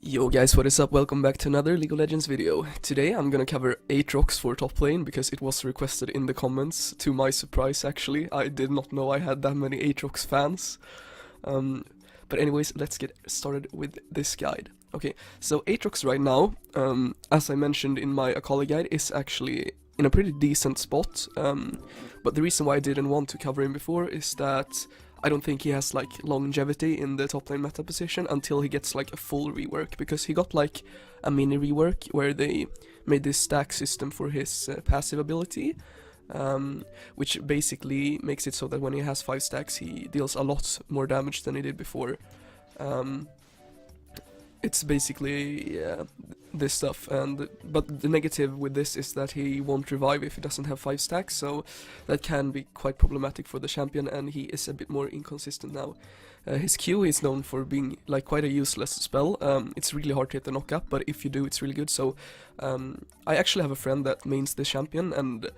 Yo guys, what is up? Welcome back to another League of Legends video. Today I'm gonna cover Aatrox for top lane because it was requested in the comments, to my surprise actually. I did not know I had that many Aatrox fans. But anyways, let's get started with this guide. Okay, so Aatrox right now, as I mentioned in my Akali guide, is actually in a pretty decent spot. But the reason why I didn't want to cover him before is that I don't think he has like longevity in the top lane meta position until he gets like a full rework, because he got like a mini rework where they made this stack system for his passive ability, which basically makes it so that when he has 5 stacks he deals a lot more damage than he did before. It's basically this stuff, but the negative with this is that he won't revive if he doesn't have 5 stacks, so that can be quite problematic for the champion, and he is a bit more inconsistent now. His Q is known for being like quite a useless spell. It's really hard to hit the knockup, but if you do, it's really good. So I actually have a friend that mains this champion, and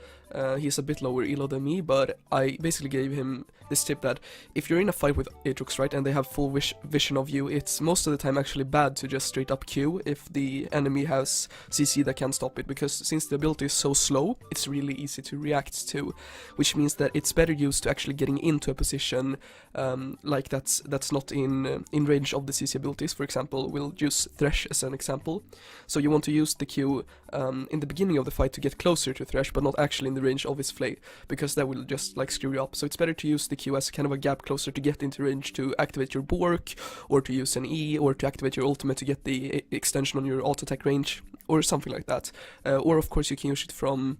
he's a bit lower elo than me, but I basically gave him this tip that if you're in a fight with Aatrox, right, and they have full vision of you, it's most of the time actually bad to just straight up Q if the enemy has CC that can stop it, because since the ability is so slow, it's really easy to react to, which means that it's better used to actually getting into a position like that's not in range of the CC abilities. For example, we'll use Thresh as an example. So you want to use the Q in the beginning of the fight to get closer to Thresh, but not actually in the range of his flay, because that will just like screw you up. So it's better to use the Q as kind of a gap closer to get into range to activate your Bork, or to use an E, or to activate your ultimate to get the extension on your auto attack range, or something like that. Or of course you can use it from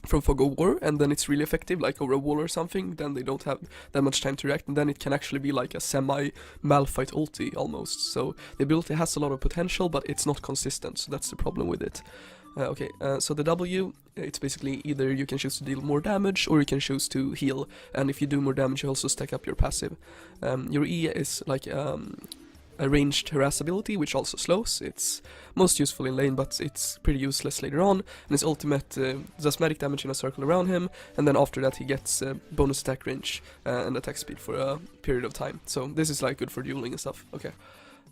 Fog of War, and then it's really effective, like over a wall or something. Then they don't have that much time to react, and then it can actually be like a semi-Malphite ulti almost. So the ability has a lot of potential, but it's not consistent, so that's the problem with it. So the W, it's basically either you can choose to deal more damage or you can choose to heal, and if you do more damage you also stack up your passive. Your E is like a ranged harass ability, which also slows. It's most useful in lane, but it's pretty useless later on. And his ultimate does magic damage in a circle around him, and then after that he gets bonus attack range and attack speed for a period of time. So this is like good for dueling and stuff. Okay.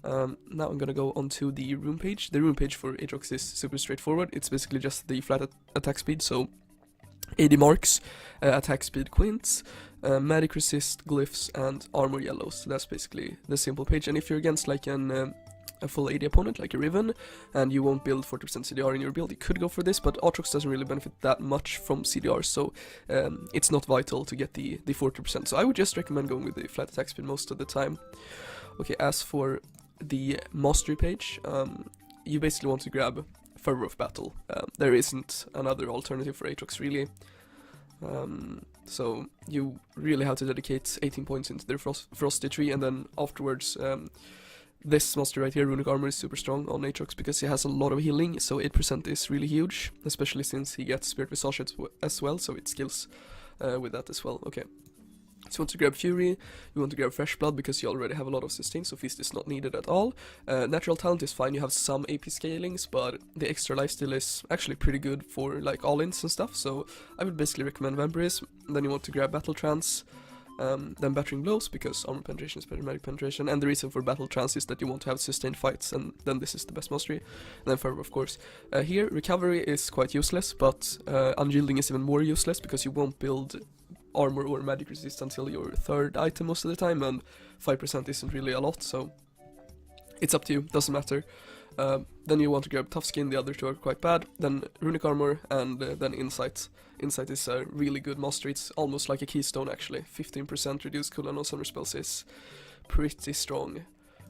Now I'm gonna go on to the rune page. The rune page for Aatrox is super straightforward. It's basically just the flat attack speed, so 80 marks, attack speed quints, magic resist, glyphs, and armor yellows. So that's basically the simple page. And if you're against like a full AD opponent, like a Riven, and you won't build 40% CDR in your build, you could go for this, but Aatrox doesn't really benefit that much from CDR, so it's not vital to get the 40%. So I would just recommend going with the flat attack speed most of the time. Okay, as for the mastery page, you basically want to grab Fervor of Battle. There isn't another alternative for Aatrox really. So you really have to dedicate 18 points into the Frosty Tree, and then afterwards this mastery right here, Runic Armor, is super strong on Aatrox because he has a lot of healing, so 8% is really huge, especially since he gets Spirit Visage as well, so it skills with that as well. Okay. So you want to grab Fury, you want to grab Fresh Blood because you already have a lot of sustain, so Feast is not needed at all. Natural Talent is fine, you have some AP scalings, but the extra lifesteal is actually pretty good for like all-ins and stuff, so I would basically recommend Vampirism. Then you want to grab Battle Trance, then Battering Blows because armor penetration is better than magic penetration, and the reason for Battle Trance is that you want to have sustained fights, and then this is the best mastery. And then Fervor, of course. Here, Recovery is quite useless, but Unyielding is even more useless because you won't build armor or magic resist until your 3rd item most of the time, and 5% isn't really a lot, so it's up to you, doesn't matter. Then you want to grab Tough Skin, the other two are quite bad, then Runic Armor, and then Insight. Insight is a really good mastery, it's almost like a keystone actually. 15% reduced cooldown on summer spells is pretty strong.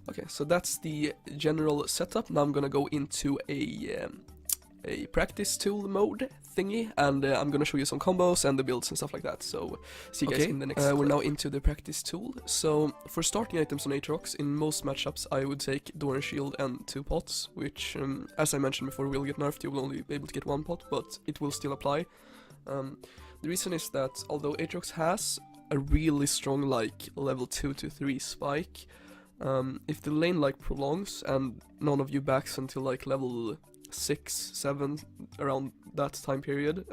Okay, so that's the general setup. Now I'm gonna go into a practice tool mode thingy, and I'm gonna show you some combos and the builds and stuff like that. So see you guys in the next we're now into the practice tool. So for starting items on Aatrox, in most matchups I would take Door and Shield and 2 pots, which as I mentioned before will get nerfed. You will only be able to get 1 pot, but it will still apply. The reason is that although Aatrox has a really strong like level 2 to 3 spike, if the lane like prolongs and none of you backs until like level 6, 7, around that time period,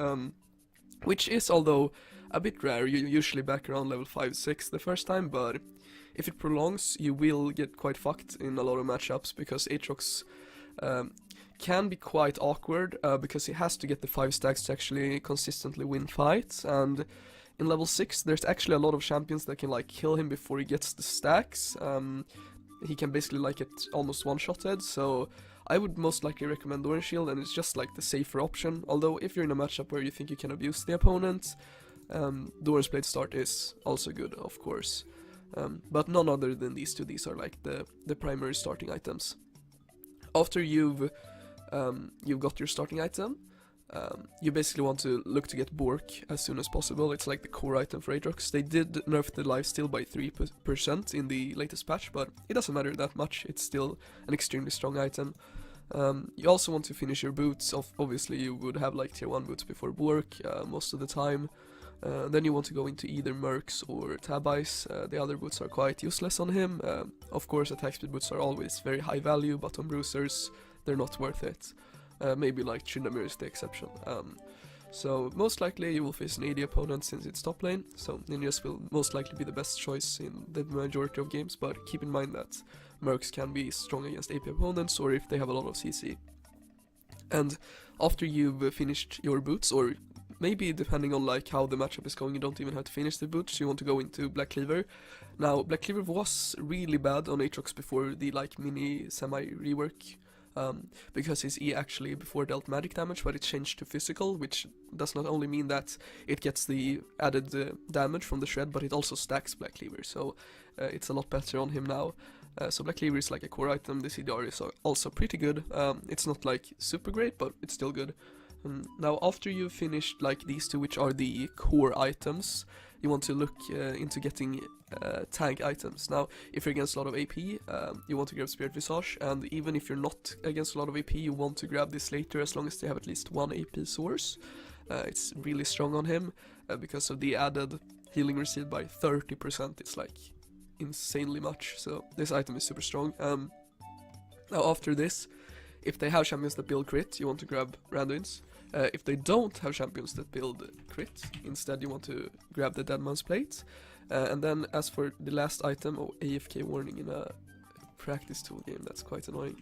which is although a bit rare. You usually back around level 5, 6 the first time, but if it prolongs, you will get quite fucked in a lot of matchups, because Aatrox can be quite awkward, because he has to get the 5 stacks to actually consistently win fights, and in level 6 there's actually a lot of champions that can like kill him before he gets the stacks. He can basically like get almost one-shotted, so I would most likely recommend Orange Shield, and it's just like the safer option. Although if you're in a matchup where you think you can abuse the opponent, the Orange Blade start is also good, of course. But none other than these two. These are like the primary starting items. After you've got your starting item, you basically want to look to get Bork as soon as possible. It's like the core item for Aatrox. They did nerf the lifesteal by 3% in the latest patch, but it doesn't matter that much. It's still an extremely strong item. You also want to finish your boots. Obviously you would have like tier 1 boots before Bork most of the time. Then you want to go into either Mercs or Tab Ice. The other boots are quite useless on him. Of course attack speed boots are always very high value, but on bruisers they're not worth it. Maybe like Tryndamere is the exception. So most likely you will face an AD opponent since it's top lane, so ninjas will most likely be the best choice in the majority of games, but keep in mind that Mercs can be strong against AP opponents or if they have a lot of CC. And after you've finished your boots, or maybe depending on like how the matchup is going, you don't even have to finish the boots, you want to go into Black Cleaver. Now Black Cleaver was really bad on Aatrox before the like mini semi rework. Because his E actually before dealt magic damage, but it changed to physical, which does not only mean that it gets the added damage from the shred, but it also stacks Black Cleaver, so it's a lot better on him now. So Black Cleaver is like a core item. The CDR is also pretty good. It's not like super great, but it's still good. Now after you've finished like these two, which are the core items, you want to look into getting tank items. Now if you're against a lot of AP, you want to grab Spirit Visage, and even if you're not against a lot of AP, you want to grab this later as long as they have at least one AP source. It's really strong on him because of the added healing received by 30%. It's like insanely much, so this item is super strong. Now after this, if they have champions that build crit, you want to grab Randuin's. If they don't have champions that build crit, instead you want to grab the Dead Man's Plate. And then as for the last item, AFK warning in a practice tool game, that's quite annoying.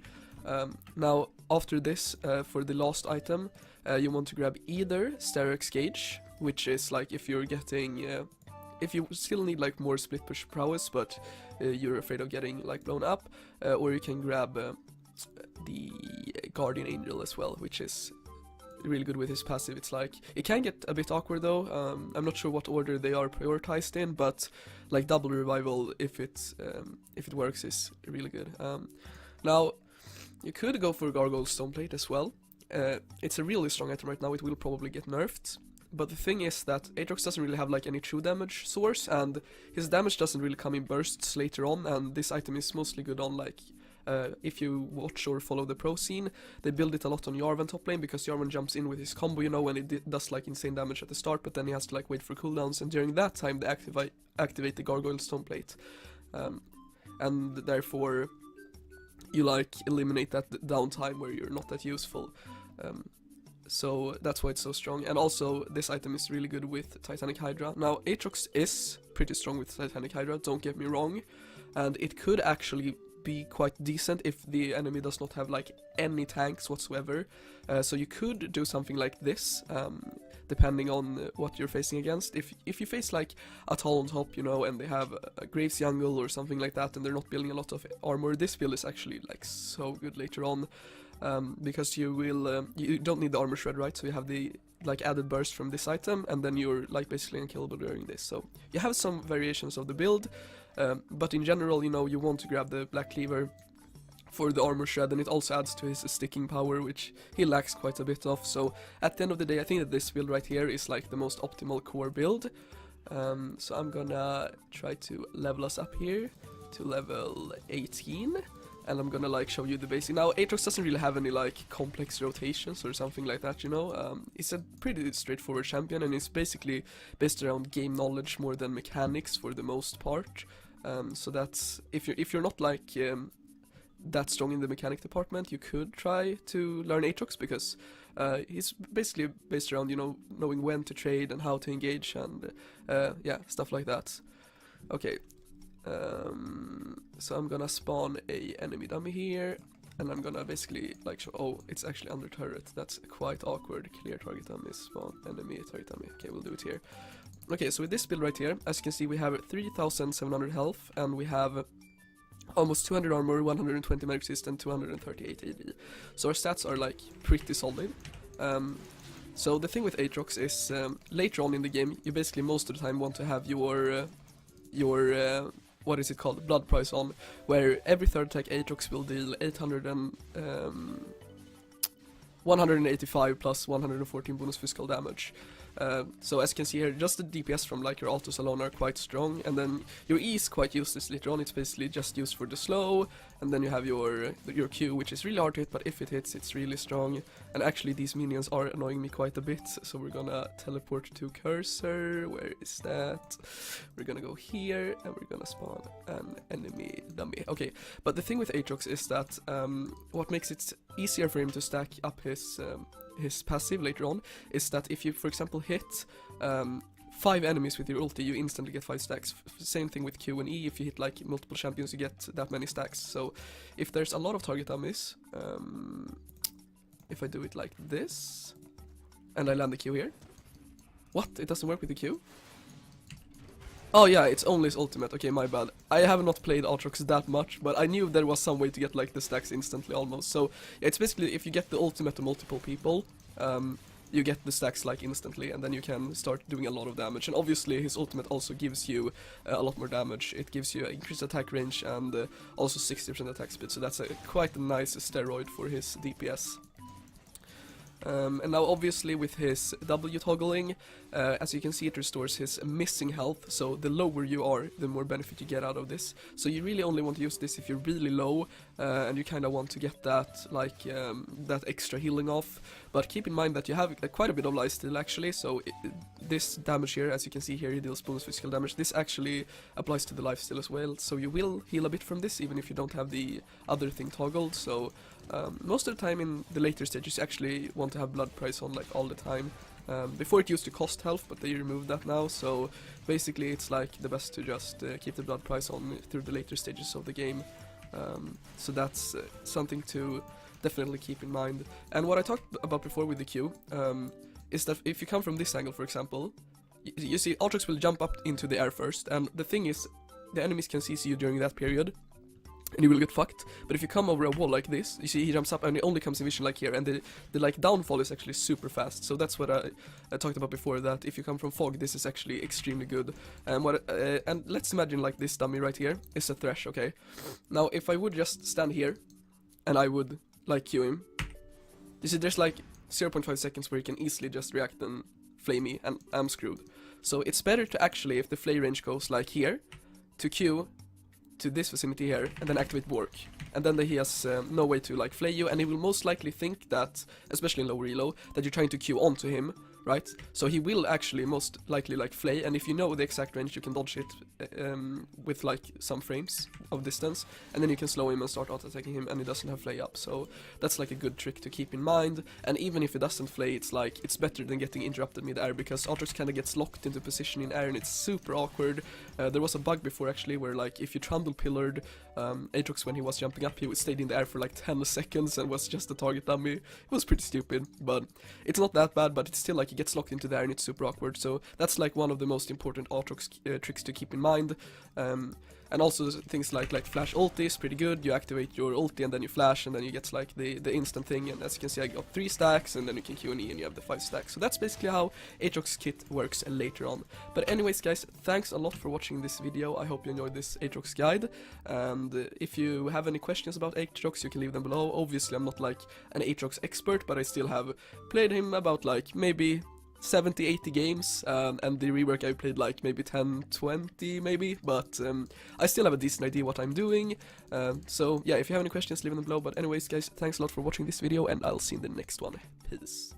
Now after this, for the last item, you want to grab either Aatrox Gauge, which is like if you're getting, if you still need like more split push prowess, but you're afraid of getting like blown up, or you can grab the Guardian Angel as well, which is really good with his passive. It's like, it can get a bit awkward though. I'm not sure what order they are prioritized in, but like double revival, if it works, is really good. Now you could go for Gargoyle Stoneplate as well. It's a really strong item right now. It will probably get nerfed, but the thing is that Aatrox doesn't really have like any true damage source, and his damage doesn't really come in bursts later on, and this item is mostly good on like if you watch or follow the pro scene, they build it a lot on Jarvan top lane, because Jarvan jumps in with his combo, you know, and it does like insane damage at the start, but then he has to like wait for cooldowns, and during that time they activate the Gargoyle Stoneplate, and therefore you like eliminate that downtime where you're not that useful. So that's why it's so strong. And also this item is really good with Titanic Hydra. Now Aatrox is pretty strong with Titanic Hydra, don't get me wrong, and it could actually be quite decent if the enemy does not have like any tanks whatsoever. So you could do something like this, depending on what you're facing against. If you face like a Tall on top, you know, and they have a Graves Jungle or something like that, and they're not building a lot of armor, this build is actually like so good later on, because you will you don't need the armor shred, right? So you have the like added burst from this item, and then you're like basically unkillable during this. So you have some variations of the build, but in general, you know, you want to grab the Black Cleaver for the armor shred, and it also adds to his sticking power, which he lacks quite a bit of. So at the end of the day, I think that this build right here is like the most optimal core build. So I'm gonna try to level us up here to level 18, and I'm gonna like show you the basic. Now Aatrox doesn't really have any like complex rotations or something like that, you know. It's a pretty straightforward champion, and it's basically based around game knowledge more than mechanics for the most part. So that's, if you're not like that strong in the mechanic department, you could try to learn Aatrox, because he's basically based around, you know, knowing when to trade and how to engage, and yeah, stuff like that. Okay, So I'm gonna spawn a enemy dummy here, and I'm gonna basically like show, oh, it's actually under turret. That's quite awkward. Clear target dummy, spawn enemy target dummy. Okay, we'll do it here. Okay, so with this build right here, as you can see, we have 3,700 health, and we have almost 200 armor, 120 magic resist, and 238 AD. So our stats are like pretty solid. So the thing with Aatrox is later on in the game, you basically most of the time want to have your what is it called, blood price on, where every third attack Aatrox will deal 185 plus 114 bonus physical damage. So as you can see here, just the DPS from like your altos alone are quite strong, and then your E is quite useless later on. It's basically just used for the slow, and then you have your Q, which is really hard to hit, but if it hits, it's really strong. And actually these minions are annoying me quite a bit, so we're gonna teleport to cursor. Where is that? We're gonna go here, and we're gonna spawn an enemy dummy. Okay, but the thing with Aatrox is that what makes it easier for him to stack up his passive later on is that if you, for example, hit 5 enemies with your ulti, you instantly get 5 stacks. Same thing with Q and E. If you hit like multiple champions, you get that many stacks. So if there's a lot of target dummies, if I do it like this and I land the Q here, what? It doesn't work with the Q? Oh yeah, it's only his ultimate. Okay, my bad. I have not played Aatrox that much, but I knew there was some way to get like the stacks instantly almost. So yeah, it's basically if you get the ultimate to multiple people, you get the stacks like instantly, and then you can start doing a lot of damage. And obviously his ultimate also gives you a lot more damage. It gives you increased attack range and also 60% attack speed, so that's quite a nice steroid for his DPS. And now obviously with his W toggling, as you can see, it restores his missing health, so the lower you are, the more benefit you get out of this. So you really only want to use this if you're really low, and you kind of want to get that, like, that extra healing off. But keep in mind that you have quite a bit of lifesteal actually, so this damage here, as you can see here, he deals bonus physical damage. This actually applies to the lifesteal as well, so you will heal a bit from this even if you don't have the other thing toggled. So most of the time in the later stages you actually want to have blood price on like all the time. Before it used to cost health, but they removed that now, so basically it's like the best to just keep the blood price on through the later stages of the game. So that's something to definitely keep in mind. And what I talked about before with the Q is that if you come from this angle, for example, you see Aatrox will jump up into the air first, and the thing is, the enemies can CC you during that period, and you will get fucked. But if you come over a wall like this, you see he jumps up and he only comes in vision like here, and the like downfall is actually super fast. So that's what I talked about before, that if you come from fog, this is actually extremely good. And and let's imagine like this dummy right here is a thresh, okay? Now if I would just stand here and I would like Q him, you see there's like 0.5 seconds where he can easily just react and flay me, and I'm screwed. So it's better to actually, if the flay range goes like here, to Q to this vicinity here, and then activate Bork. And then he has no way to like flay you, and he will most likely think that, especially in low reload, that you're trying to Q onto him, right? So he will actually most likely like flay, and if you know the exact range, you can dodge it with like some frames of distance, and then you can slow him and start auto-attacking him, and he doesn't have flay up. So that's like a good trick to keep in mind. And even if it doesn't flay, it's like, it's better than getting interrupted mid-air, because Aatrox kind of gets locked into position in air, and it's super awkward. There was a bug before actually where like if you trundle pillared Aatrox when he was jumping up, he stayed in the air for like 10 seconds and was just a target dummy. It was pretty stupid, but it's not that bad, but it's still like he gets locked into the air and it's super awkward. So that's like one of the most important Aatrox tricks to keep in mind. And also things like flash ulti is pretty good. You activate your ulti and then you flash, and then you get like the instant thing, and as you can see I got 3 stacks, and then you can Q and E and you have the 5 stacks. So that's basically how Aatrox kit works later on. But anyways guys, thanks a lot for watching this video. I hope you enjoyed this Aatrox guide, and if you have any questions about Aatrox you can leave them below. Obviously I'm not like an Aatrox expert, but I still have played him about like maybe 70-80 games, and the rework I played like maybe 10-20 maybe, but I still have a decent idea what I'm doing. So yeah, if you have any questions leave them below. But anyways guys, thanks a lot for watching this video, and I'll see you in the next one. Peace.